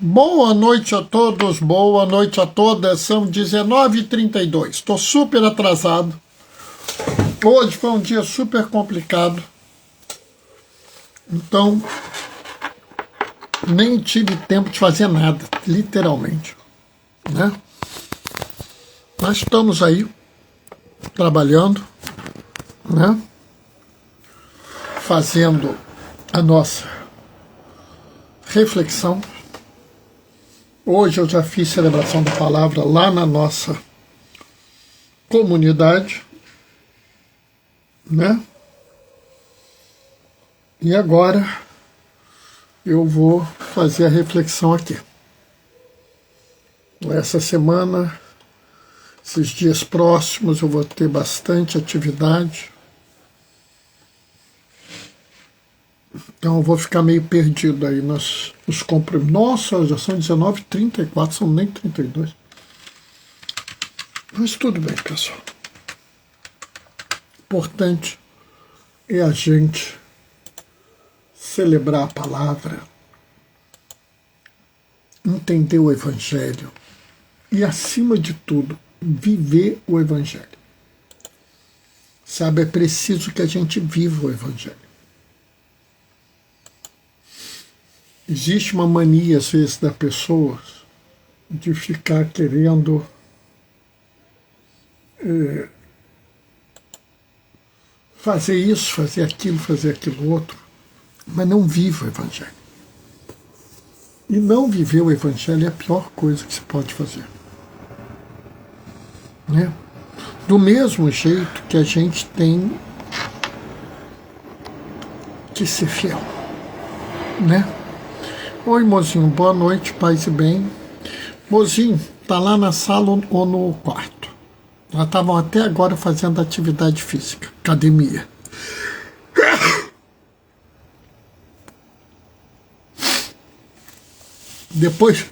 Boa noite a todos, boa noite a todas. São 19h32. Estou super atrasado. Hoje foi um dia super complicado. Então, nem tive tempo de fazer nada, literalmente, né? Mas estamos aí, trabalhando, né? Fazendo a nossa reflexão. Hoje eu já fiz celebração da palavra lá na nossa comunidade, né? E agora eu vou fazer a reflexão aqui. Essa semana, esses dias próximos, eu vou ter bastante atividade. Então eu vou ficar meio perdido aí nos compromissos. Nossa, já são 19h34, são nem 32. Mas tudo bem, pessoal. Importante é a gente celebrar a palavra, entender o Evangelho e, acima de tudo, viver o Evangelho. Sabe, é preciso que a gente viva o Evangelho. Existe uma mania, às vezes, da pessoa de ficar querendo fazer isso, fazer aquilo outro, mas não vive o Evangelho. E não viver o Evangelho é a pior coisa que se pode fazer, né? Do mesmo jeito que a gente tem que ser fiel, né? Oi, mozinho, boa noite, paz e bem. Mozinho, tá lá na sala ou no quarto? Elas estavam até agora fazendo atividade física, academia. Depois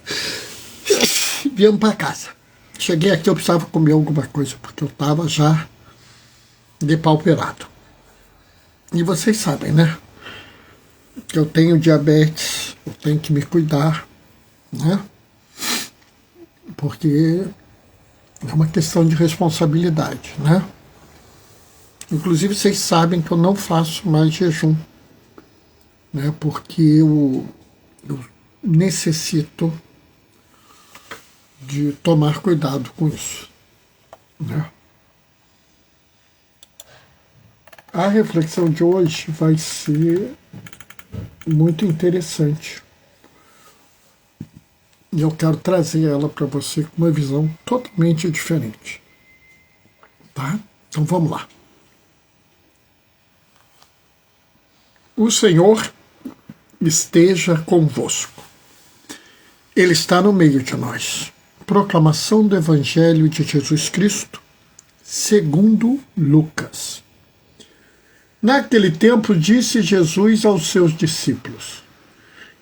viemos para casa. Cheguei aqui, eu precisava comer alguma coisa, porque eu estava já depauperado. E vocês sabem, né? Que eu tenho diabetes, eu tenho que me cuidar, né? Porque é uma questão de responsabilidade, né? Inclusive, vocês sabem que eu não faço mais jejum, né? Porque eu necessito de tomar cuidado com isso, né? A reflexão de hoje vai ser muito interessante. E eu quero trazer ela para você com uma visão totalmente diferente. Tá? Então vamos lá. O Senhor esteja convosco. Ele está no meio de nós. Proclamação do Evangelho de Jesus Cristo, segundo Lucas. Naquele tempo disse Jesus aos seus discípulos: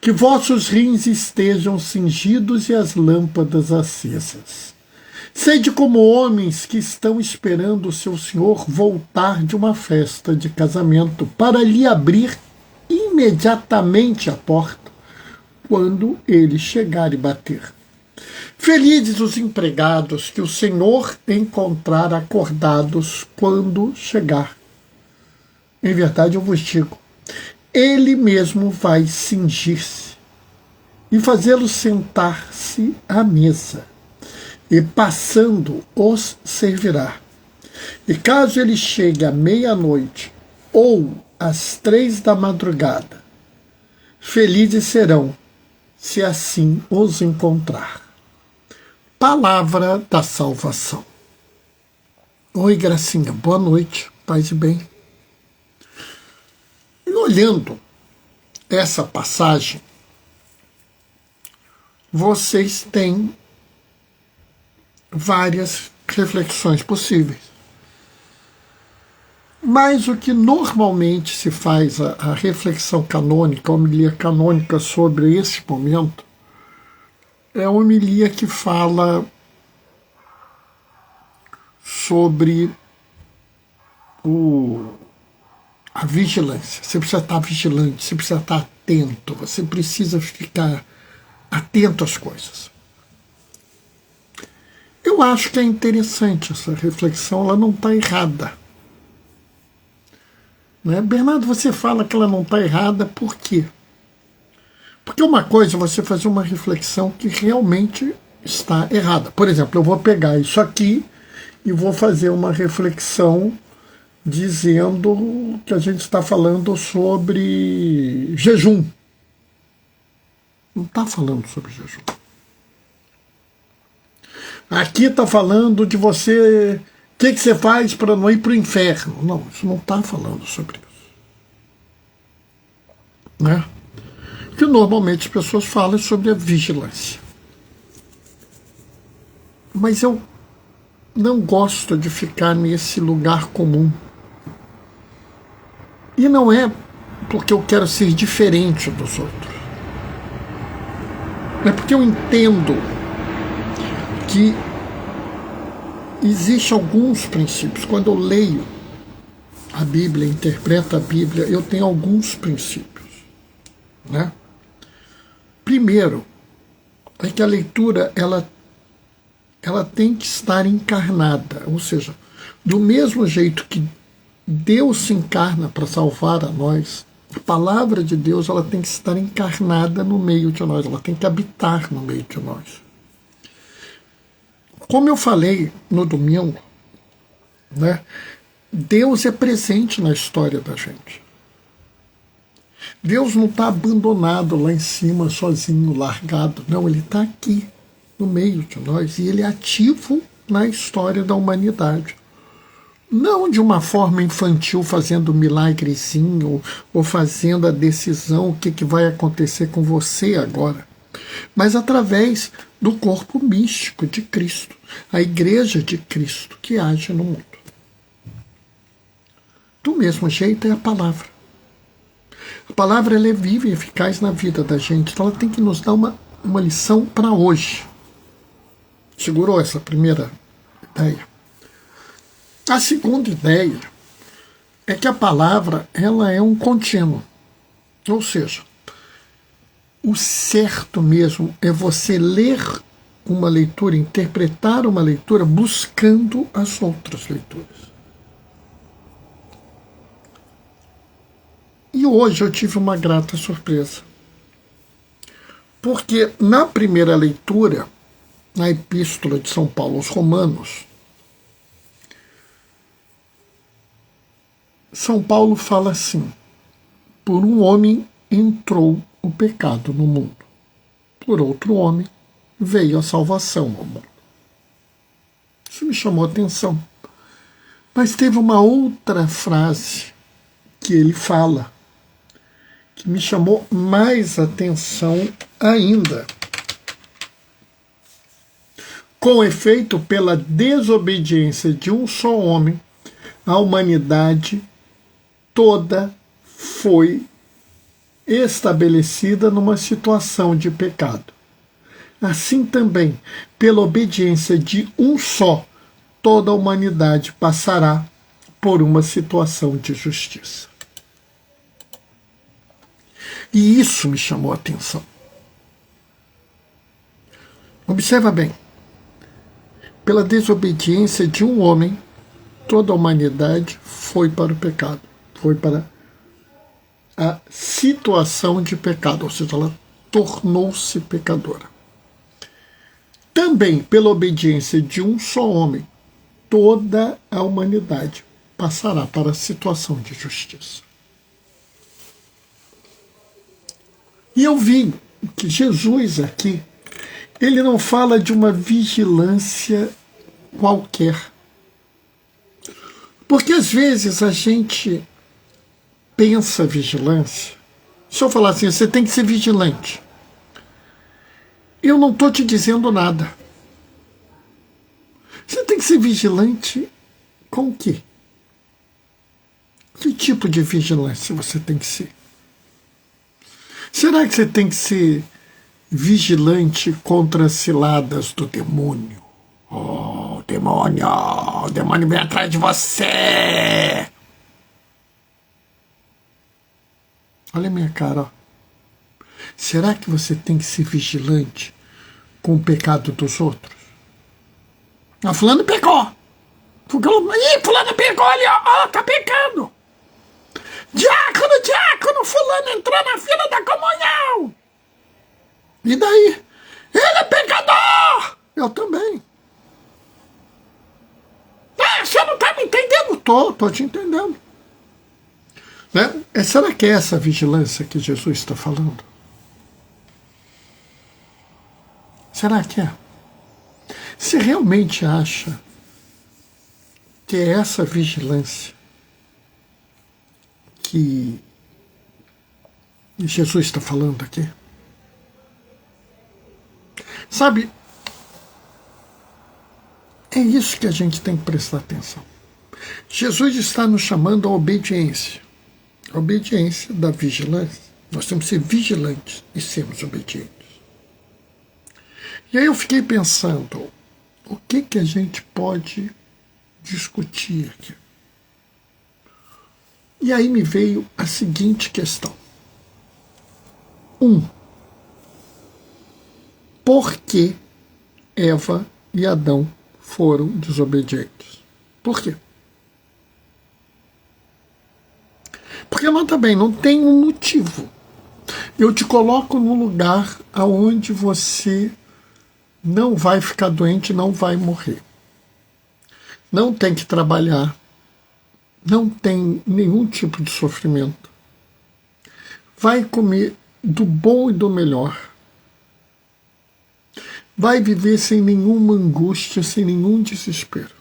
que vossos rins estejam cingidos e as lâmpadas acesas. Sede como homens que estão esperando o seu senhor voltar de uma festa de casamento para lhe abrir imediatamente a porta quando ele chegar e bater. Felizes os empregados que o Senhor encontrar acordados quando chegar. Em verdade, eu vos digo, ele mesmo vai cingir-se e fazê-los sentar-se à mesa, e passando os servirá. E caso ele chegue à meia-noite ou às 3 da madrugada, felizes serão, se assim os encontrar. Palavra da salvação. Oi, Gracinha, boa noite, paz e bem. E olhando essa passagem, vocês têm várias reflexões possíveis. Mas o que normalmente se faz, a reflexão canônica, a homilia canônica sobre esse momento, é a homilia que fala sobre a vigilância. Você precisa estar vigilante, você precisa estar atento, você precisa ficar atento às coisas. Eu acho que é interessante essa reflexão, ela não está errada. Né? Bernardo, você fala que ela não está errada, por quê? Porque uma coisa é você fazer uma reflexão que realmente está errada. Por exemplo, eu vou pegar isso aqui e vou fazer uma reflexão dizendo que a gente está falando sobre jejum. Não está falando sobre jejum. Aqui está falando de você, o que você faz para não ir para o inferno. Não, isso não está falando sobre isso. Né? Que normalmente as pessoas falam sobre a vigilância. Mas eu não gosto de ficar nesse lugar comum. E não é porque eu quero ser diferente dos outros. É porque eu entendo que existem alguns princípios. Quando eu leio a Bíblia, interpreto a Bíblia, eu tenho alguns princípios. Né? Primeiro, é que a leitura ela tem que estar encarnada, ou seja, do mesmo jeito que Deus se encarna para salvar a nós, a palavra de Deus ela tem que estar encarnada no meio de nós, ela tem que habitar no meio de nós. Como eu falei no domingo, né, Deus é presente na história da gente. Deus não está abandonado lá em cima, sozinho, largado. Não, Ele está aqui, no meio de nós, e Ele é ativo na história da humanidade. Não de uma forma infantil, fazendo milagrezinho, ou fazendo a decisão, o que vai acontecer com você agora, mas através do corpo místico de Cristo, a igreja de Cristo que age no mundo. Do mesmo jeito é a palavra. A palavra ela é viva e eficaz na vida da gente, então ela tem que nos dar uma lição para hoje. Segurou essa primeira ideia? A segunda ideia é que a palavra ela é um contínuo. Ou seja, o certo mesmo é você ler uma leitura, interpretar uma leitura buscando as outras leituras. E hoje eu tive uma grata surpresa. Porque na primeira leitura, na Epístola de São Paulo aos Romanos, São Paulo fala assim: por um homem entrou o pecado no mundo, por outro homem veio a salvação ao mundo. Isso me chamou a atenção. Mas teve uma outra frase que ele fala, que me chamou mais atenção ainda. Com efeito, pela desobediência de um só homem, a humanidade toda foi estabelecida numa situação de pecado. Assim também, pela obediência de um só, toda a humanidade passará por uma situação de justiça. E isso me chamou a atenção. Observa bem. Pela desobediência de um homem, toda a humanidade foi para o pecado. Foi para a situação de pecado, ou seja, ela tornou-se pecadora. Também pela obediência de um só homem, toda a humanidade passará para a situação de justiça. E eu vi que Jesus aqui, ele não fala de uma vigilância qualquer. Porque às vezes a gente pensa vigilância. Se eu falar assim, você tem que ser vigilante. Eu não estou te dizendo nada. Você tem que ser vigilante com o quê? Que tipo de vigilância você tem que ser? Será que você tem que ser vigilante contra as ciladas do demônio? Oh, demônio! O demônio vem atrás de você! Olha a minha cara, ó. Será que você tem que ser vigilante com o pecado dos outros? Ah, fulano pecou. Ih, fulano pecou ali, ó, tá pecando. Diácono, fulano entrou na fila da comunhão. E daí? Ele é pecador! Eu também. Ah, você não tá me entendendo? Tô te entendendo. Né? Será que é essa vigilância que Jesus está falando? Será que é? Você realmente acha que é essa vigilância que Jesus está falando aqui? Sabe, é isso que a gente tem que prestar atenção. Jesus está nos chamando à obediência. A obediência da vigilância. Nós temos que ser vigilantes e sermos obedientes. E aí eu fiquei pensando, o que a gente pode discutir aqui? E aí me veio a seguinte questão. Por que Eva e Adão foram desobedientes? Por quê? Porque lá também não tem um motivo. Eu te coloco num lugar onde você não vai ficar doente, não vai morrer. Não tem que trabalhar. Não tem nenhum tipo de sofrimento. Vai comer do bom e do melhor. Vai viver sem nenhuma angústia, sem nenhum desespero.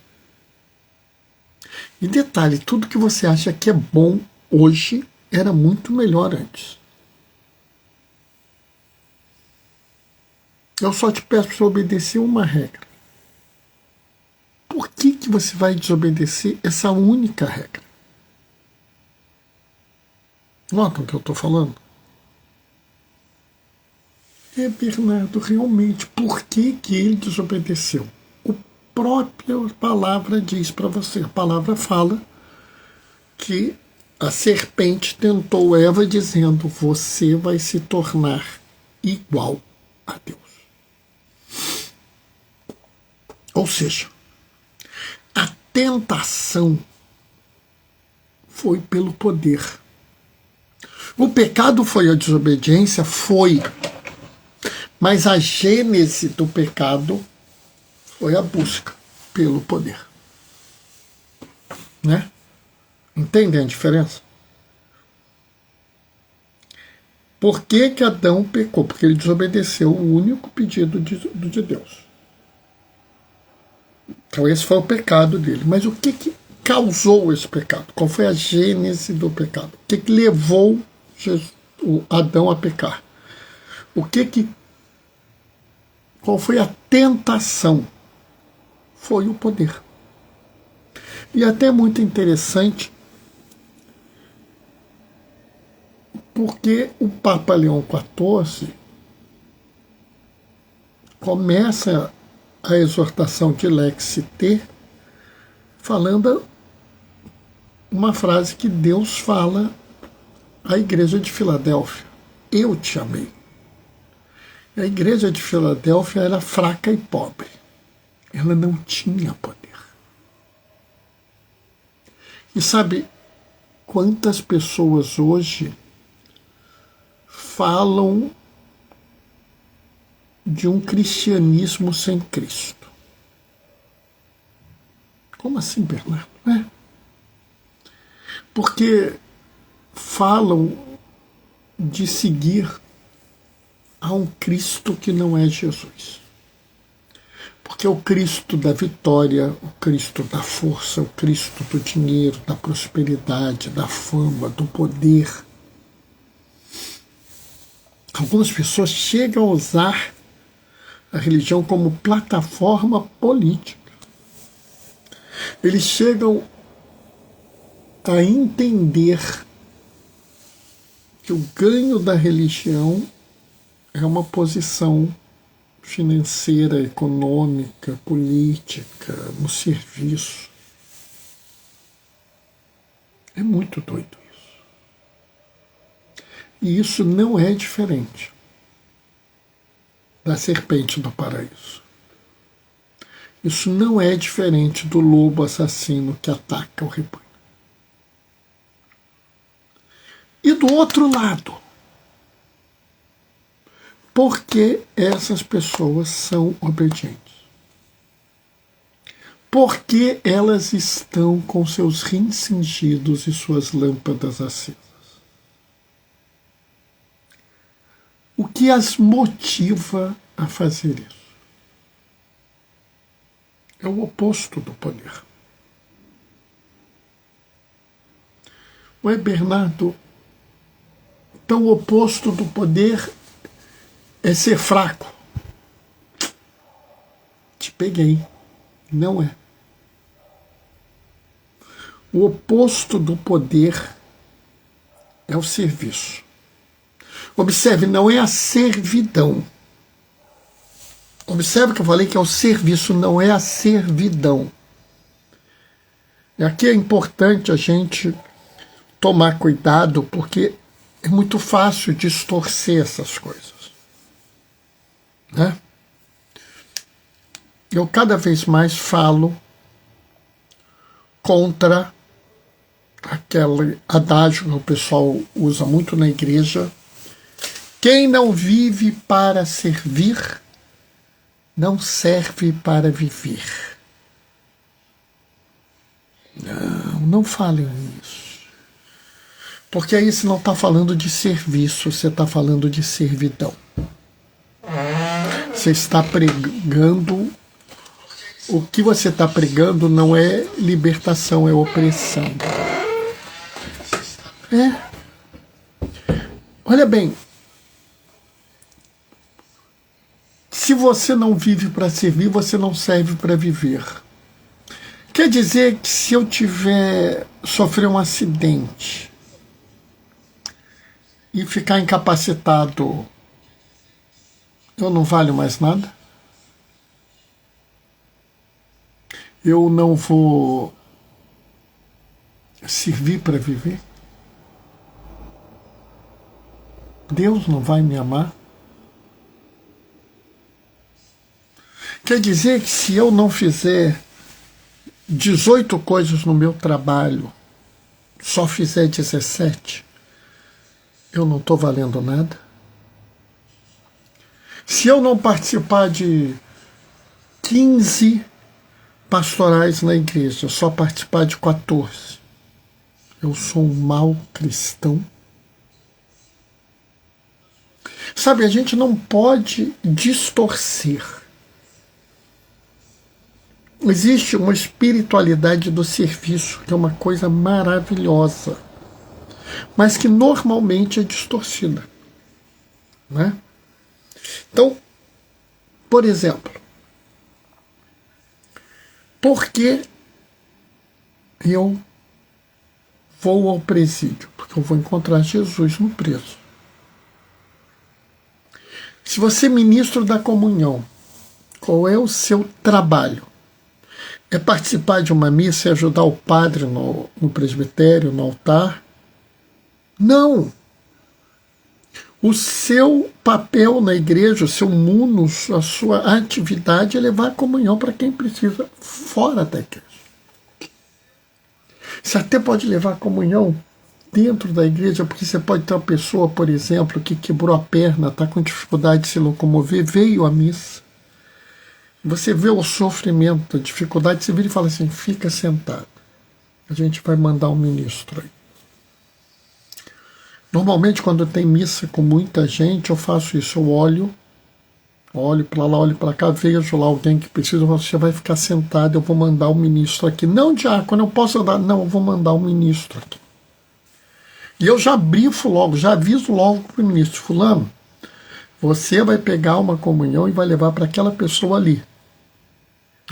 E detalhe, tudo que você acha que é bom hoje era muito melhor antes. Eu só te peço para obedecer uma regra. Por que você vai desobedecer essa única regra? Notam o que eu estou falando? Bernardo, realmente, por que ele desobedeceu? A própria palavra diz para você. A palavra fala que a serpente tentou Eva dizendo: você vai se tornar igual a Deus. Ou seja, a tentação foi pelo poder. O pecado foi a desobediência? Foi. Mas a gênese do pecado foi a busca pelo poder. Né? Entendem a diferença? Por que Adão pecou? Porque ele desobedeceu o único pedido de Deus. Então esse foi o pecado dele. Mas o que causou esse pecado? Qual foi a gênese do pecado? O que levou o Adão a pecar? Qual foi a tentação? Foi o poder. E até muito interessante, porque o Papa Leão XIV começa a exortação de Lex T falando uma frase que Deus fala à igreja de Filadélfia: eu te amei. A igreja de Filadélfia era fraca e pobre. Ela não tinha poder. E sabe quantas pessoas hoje falam de um cristianismo sem Cristo? Como assim, Bernardo? Porque falam de seguir a um Cristo que não é Jesus. Porque o Cristo da vitória, o Cristo da força, o Cristo do dinheiro, da prosperidade, da fama, do poder. Algumas pessoas chegam a usar a religião como plataforma política. Eles chegam a entender que o ganho da religião é uma posição financeira, econômica, política, no serviço. muito doido isso. E isso não é diferente da serpente do paraíso. Isso não é diferente do lobo assassino que ataca o rebanho. E do outro lado, por que essas pessoas são obedientes? Porque elas estão com seus rins cingidos e suas lâmpadas acesas. O que as motiva a fazer isso? É o oposto do poder. Ué, Bernardo, então o oposto do poder é ser fraco. Te peguei. Não é. O oposto do poder é o serviço. Observe, não é a servidão. Observe que eu falei que é o serviço, não é a servidão. E aqui é importante a gente tomar cuidado, porque é muito fácil distorcer essas coisas, né? Eu cada vez mais falo contra aquele adágio que o pessoal usa muito na igreja: quem não vive para servir, não serve para viver. Não falem isso. Porque aí você não está falando de serviço, você está falando de servidão. Você está pregando. O que você está pregando não é libertação, é opressão. Olha bem, se você não vive para servir, você não serve para viver. Quer dizer que se eu sofrer um acidente e ficar incapacitado, eu não valho mais nada? Eu não vou servir para viver? Deus não vai me amar? Quer dizer que se eu não fizer 18 coisas no meu trabalho, só fizer 17, eu não estou valendo nada? Se eu não participar de 15 pastorais na igreja, só participar de 14, eu sou um mau cristão? Sabe, a gente não pode distorcer. Existe uma espiritualidade do serviço, que é uma coisa maravilhosa, mas que normalmente é distorcida, né? Então, por exemplo, por que eu vou ao presídio? Porque eu vou encontrar Jesus no preso. Se você é ministro da comunhão, qual é o seu trabalho? É participar de uma missa e ajudar o padre no presbitério, no altar? Não! O seu papel na igreja, o seu munus, a sua atividade é levar a comunhão para quem precisa fora da igreja. Você até pode levar a comunhão dentro da igreja, porque você pode ter uma pessoa, por exemplo, que quebrou a perna, está com dificuldade de se locomover, veio à missa. Você vê o sofrimento, a dificuldade, você vira e fala assim: fica sentado, a gente vai mandar um ministro aí. Normalmente, quando tem missa com muita gente, eu faço isso, eu olho para lá, olho para cá, vejo lá alguém que precisa, você vai ficar sentado, eu vou mandar um ministro aqui. Não, diácono, eu posso dar, não, eu vou mandar um ministro aqui. E eu já brifo logo, já aviso logo para o ministro: fulano, você vai pegar uma comunhão e vai levar para aquela pessoa ali.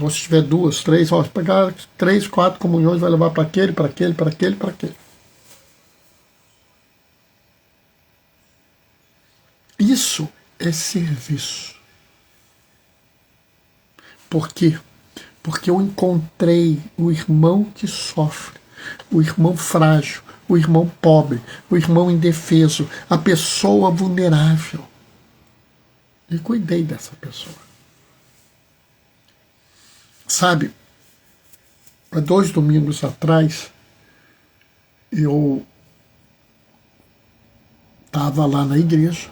Ou se tiver 2, 3, vai pegar 3, 4 comunhões, vai levar para aquele, para aquele, para aquele, para aquele. Isso é serviço. Por quê? Porque eu encontrei o irmão que sofre, o irmão frágil, o irmão pobre, o irmão indefeso, a pessoa vulnerável. e cuidei dessa pessoa. Sabe, há 2 domingos atrás, eu estava lá na igreja,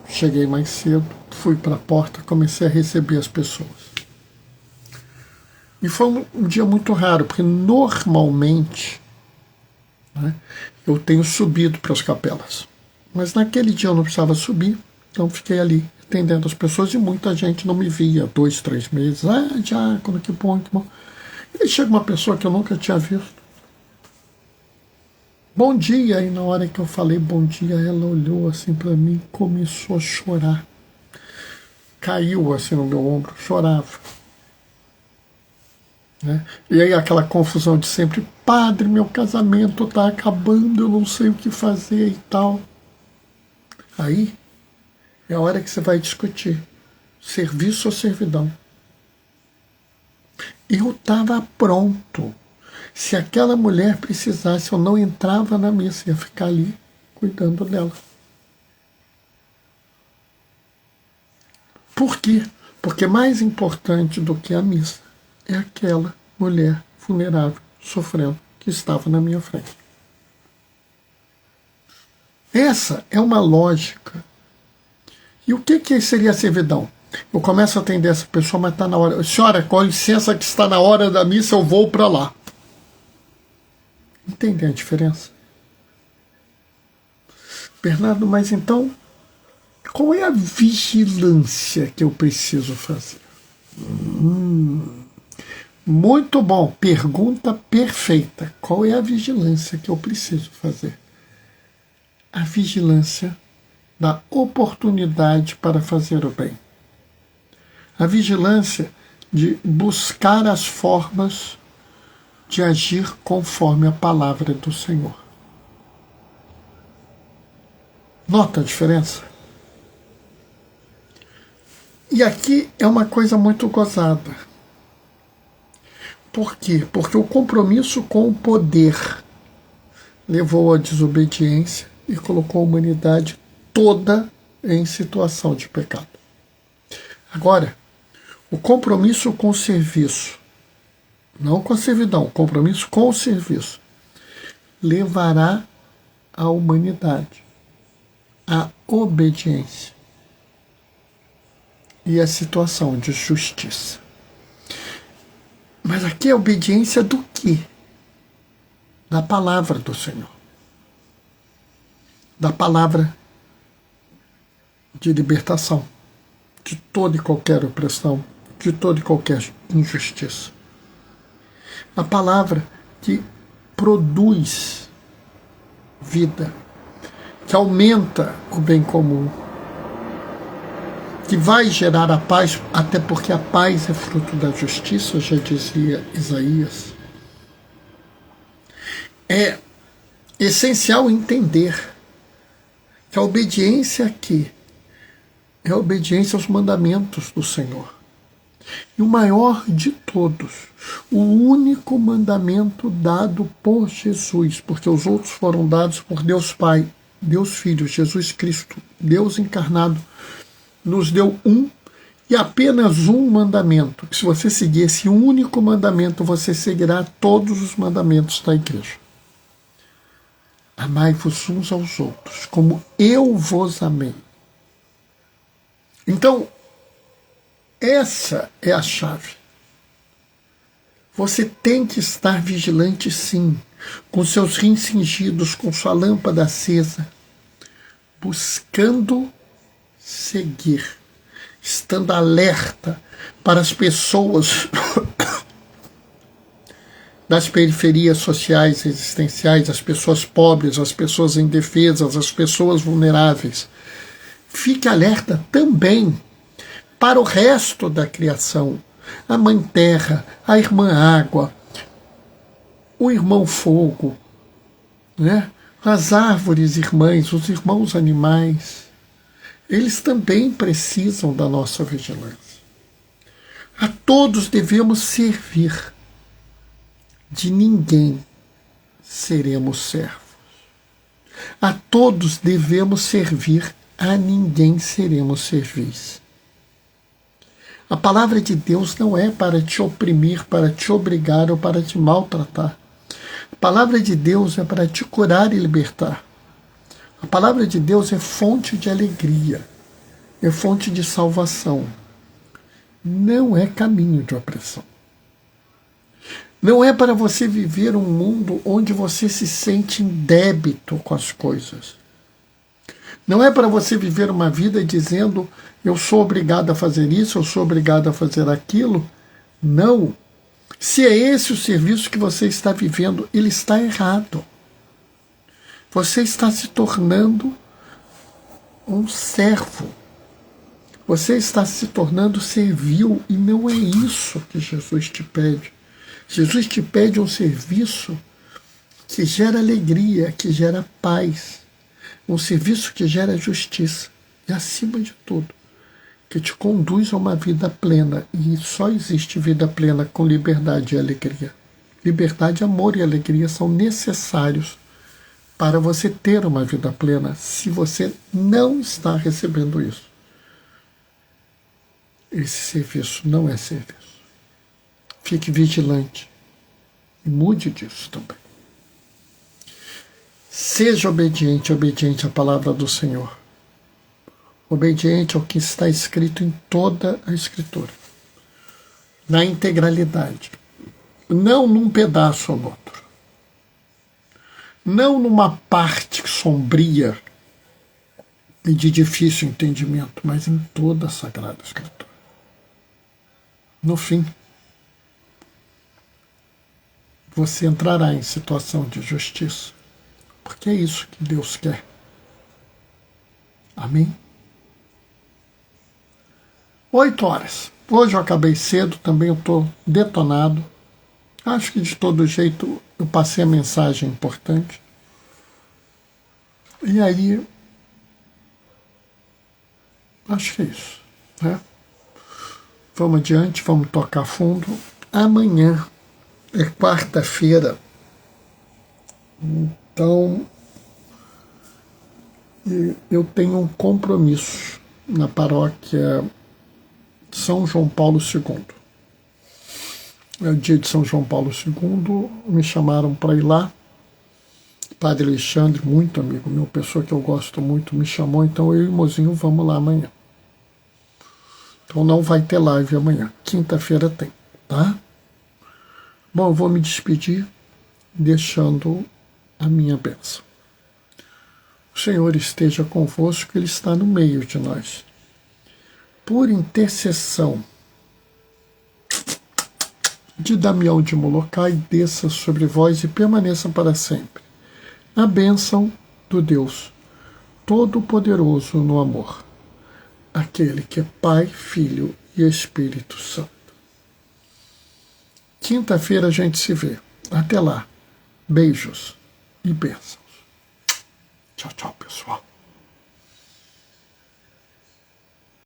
cheguei mais cedo, fui para a porta, comecei a receber as pessoas. E foi um dia muito raro, porque normalmente, né, eu tenho subido para as capelas. Mas naquele dia eu não precisava subir, então fiquei ali atendendo as pessoas e muita gente não me via 2, 3 meses. Diácono, que bom, que bom. E aí chega uma pessoa que eu nunca tinha visto. Bom dia, e na hora que eu falei bom dia, ela olhou assim para mim e começou a chorar. Caiu assim no meu ombro, chorava. Né? E aí aquela confusão de sempre, padre, meu casamento está acabando, eu não sei o que fazer e tal. Aí é a hora que você vai discutir serviço ou servidão. Eu estava pronto. Se aquela mulher precisasse, eu não entrava na missa, ia ficar ali cuidando dela. Por quê? Porque mais importante do que a missa é aquela mulher vulnerável, sofrendo, que estava na minha frente. Essa é uma lógica. E o que seria a servidão? Eu começo a atender essa pessoa, mas está na hora. Senhora, com licença que está na hora da missa, eu vou para lá. Entende a diferença? Bernardo, mas então, qual é a vigilância que eu preciso fazer? Muito bom, pergunta perfeita. Qual é a vigilância que eu preciso fazer? A vigilância da oportunidade para fazer o bem. A vigilância de buscar as formas de agir conforme a palavra do Senhor. Nota a diferença? E aqui é uma coisa muito gozada. Por quê? Porque o compromisso com o poder levou à desobediência e colocou a humanidade toda em situação de pecado. Agora, o compromisso com o serviço, não com a servidão, o compromisso com o serviço, levará a humanidade à obediência e à situação de justiça. Mas aqui é obediência do quê? Da palavra do Senhor. Da palavra de libertação de toda e qualquer opressão, de toda e qualquer injustiça. A palavra que produz vida, que aumenta o bem comum, que vai gerar a paz, até porque a paz é fruto da justiça, já dizia Isaías. É essencial entender que a obediência aqui é a obediência aos mandamentos do Senhor. E o maior de todos, o único mandamento dado por Jesus, porque os outros foram dados por Deus Pai, Deus Filho, Jesus Cristo, Deus encarnado, nos deu um e apenas um mandamento. Se você seguir esse único mandamento, você seguirá todos os mandamentos da igreja. Amai-vos uns aos outros, como eu vos amei. Então, essa é a chave. Você tem que estar vigilante, sim, com seus rins cingidos, com sua lâmpada acesa, buscando seguir, estando alerta para as pessoas das periferias sociais e existenciais, as pessoas pobres, as pessoas indefesas, as pessoas vulneráveis. Fique alerta também para o resto da criação, a Mãe Terra, a Irmã Água, o Irmão Fogo, né? As árvores irmãs, os irmãos animais. Eles também precisam da nossa vigilância. A todos devemos servir. De ninguém seremos servos. A todos devemos servir a ninguém seremos servis. A palavra de Deus não é para te oprimir, para te obrigar ou para te maltratar. A palavra de Deus é para te curar e libertar. A palavra de Deus é fonte de alegria, é fonte de salvação. Não é caminho de opressão. Não é para você viver um mundo onde você se sente em débito com as coisas. Não é para você viver uma vida dizendo, eu sou obrigado a fazer isso, eu sou obrigado a fazer aquilo. Não. Se é esse o serviço que você está vivendo, ele está errado. Você está se tornando um servo. Você está se tornando servil e não é isso que Jesus te pede. Jesus te pede um serviço que gera alegria, que gera paz. Um serviço que gera justiça. E, acima de tudo, que te conduz a uma vida plena. E só existe vida plena com liberdade e alegria. Liberdade, amor e alegria são necessários para você ter uma vida plena, se você não está recebendo isso. Esse serviço não é serviço. Fique vigilante e mude disso também. Seja obediente, obediente à palavra do Senhor. Obediente ao que está escrito em toda a Escritura. Na integralidade. Não num pedaço ou no outro. Não numa parte sombria e de difícil entendimento, mas em toda a Sagrada Escritura. No fim, você entrará em situação de justiça, porque é isso que Deus quer. Amém? 8h. Hoje eu acabei cedo, também eu estou detonado. Acho que de todo jeito eu passei a mensagem importante. E aí, acho que é isso, né? Vamos adiante, vamos tocar fundo. Amanhã é quarta-feira, então eu tenho um compromisso na paróquia São João Paulo II. É o dia de São João Paulo II, me chamaram para ir lá. Padre Alexandre, muito amigo meu, pessoa que eu gosto muito, me chamou, então eu e o Mozinho vamos lá amanhã. Então não vai ter live amanhã, quinta-feira tem, tá? Bom, eu vou me despedir deixando a minha bênção. O Senhor esteja convosco, Ele está no meio de nós. Por intercessão de Damião de Molokai, desça sobre vós e permaneça para sempre. A bênção do Deus Todo-Poderoso no amor, aquele que é Pai, Filho e Espírito Santo. Quinta-feira a gente se vê. Até lá. Beijos e bênçãos. Tchau, tchau, pessoal.